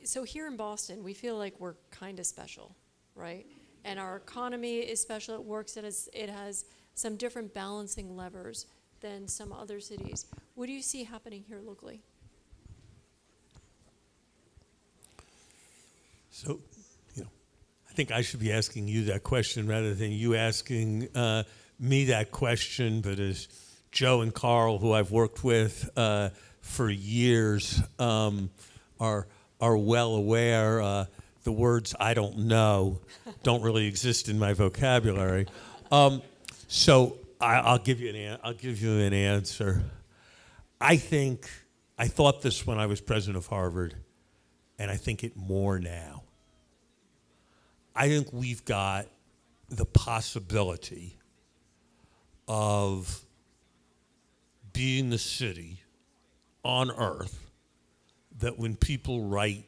So here in Boston, we feel like we're kind of special, right? And our economy is special. It works. It has some different balancing levers than some other cities. What do you see happening here locally? So, I think I should be asking you that question rather than you asking me that question. But as Joe and Carl, who I've worked with for years, are well aware, the words "I don't know" don't really exist in my vocabulary. So I'll give you I'll give you an answer. I thought this when I was president of Harvard, and I think it more now. I think we've got the possibility of being the city on earth that when people write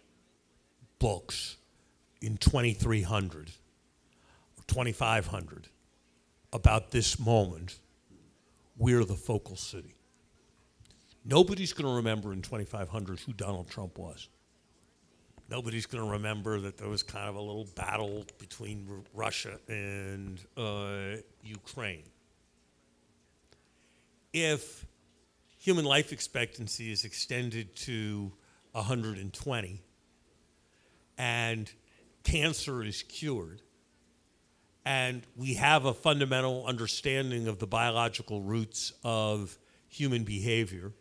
books in 2300 or 2500 about this moment, we're the focal city. Nobody's going to remember in 2500 who Donald Trump was. Nobody's going to remember that there was kind of a little battle between Russia and Ukraine. If human life expectancy is extended to 120 and cancer is cured, and we have a fundamental understanding of the biological roots of human behavior,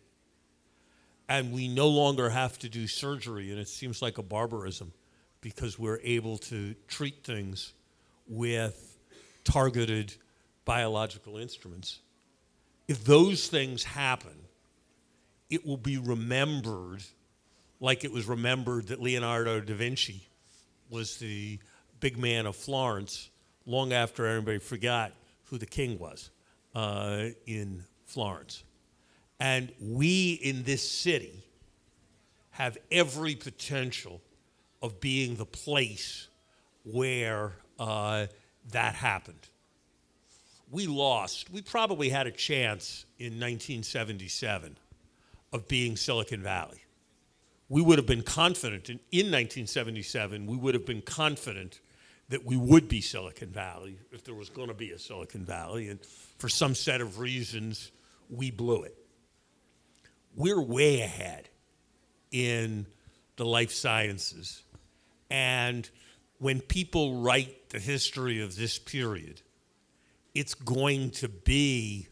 and we no longer have to do surgery, and it seems like a barbarism because we're able to treat things with targeted biological instruments. If those things happen, it will be remembered like it was remembered that Leonardo da Vinci was the big man of Florence long after everybody forgot who the king was in Florence. And we in this city have every potential of being the place where that happened. We lost. We probably had a chance in 1977 of being Silicon Valley. We would have been confident in 1977, we would have been confident that we would be Silicon Valley if there was going to be a Silicon Valley. And for some set of reasons, we blew it. We're way ahead in the life sciences. And when people write the history of this period, it's going to be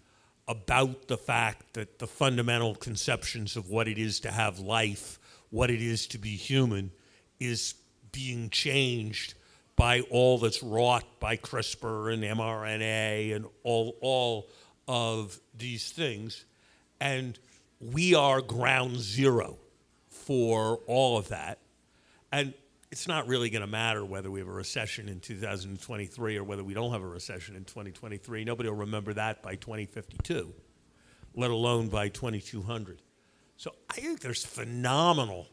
about the fact that the fundamental conceptions of what it is to have life, what it is to be human, is being changed by all that's wrought by CRISPR and mRNA and all of these things. And we are ground zero for all of that. And it's not really going to matter whether we have a recession in 2023 or whether we don't have a recession in 2023. Nobody will remember that by 2052, let alone by 2200. So I think there's phenomenal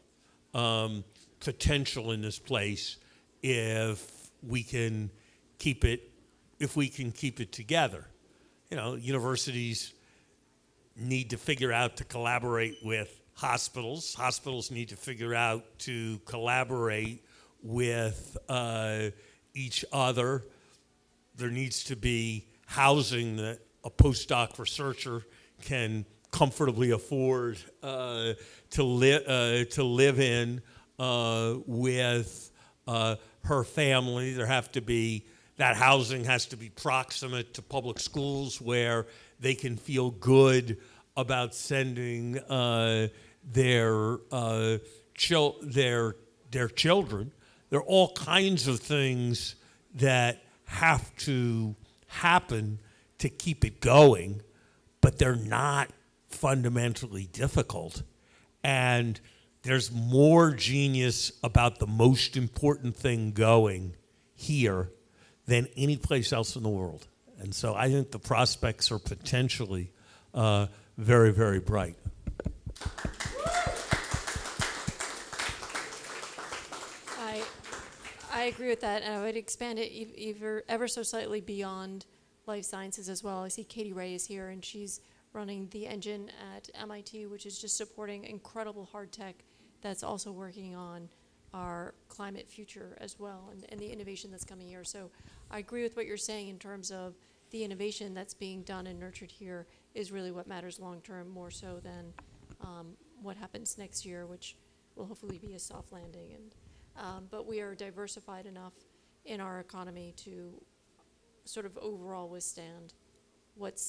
potential in this place if we can keep it together. Universities need to figure out to collaborate with hospitals. Hospitals need to figure out to collaborate with each other. There needs to be housing that a postdoc researcher can comfortably afford to live in with her family. That housing has to be proximate to public schools where they can feel good about sending their children. There are all kinds of things that have to happen to keep it going, but they're not fundamentally difficult. And there's more genius about the most important thing going here than any place else in the world. And so I think the prospects are potentially very, very bright. I agree with that, and I would expand it ever so slightly beyond life sciences as well. I see Katie Ray is here, and she's running the engine at MIT, which is just supporting incredible hard tech that's also working on our climate future as well, and the innovation that's coming here. So I agree with what you're saying in terms of the innovation that's being done and nurtured here is really what matters long term, more so than what happens next year, which will hopefully be a soft landing. And but we are diversified enough in our economy to sort of overall withstand what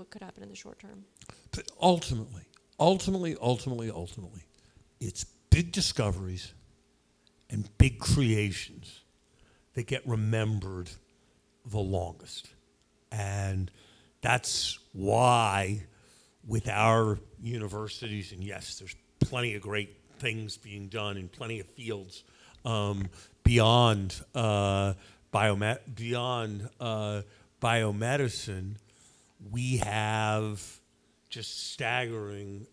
could happen in the short term. But ultimately, it's big discoveries and big creations that get remembered the longest. And that's why with our universities, and yes, there's plenty of great things being done in plenty of fields beyond biomedicine, we have just staggering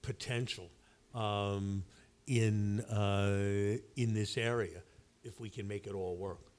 potential in this area if we can make it all work.